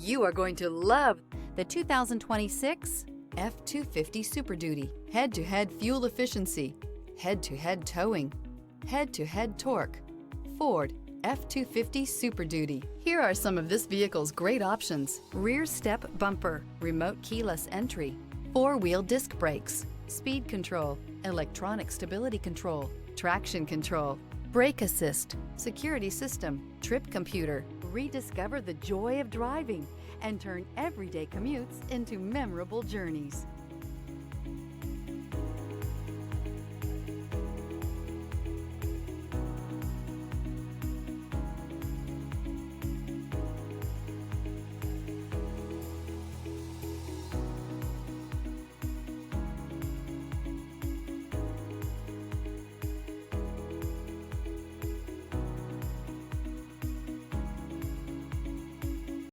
You are going to love the 2026 F-250 Super Duty. Head-to-head fuel efficiency, head-to-head towing, head-to-head torque. Ford F-250 Super Duty. Here are some of this vehicle's great options: rear step bumper, remote keyless entry, four-wheel disc brakes, speed control, electronic stability control, traction control, brake assist, security system, trip computer. Rediscover the joy of driving and turn everyday commutes into memorable journeys.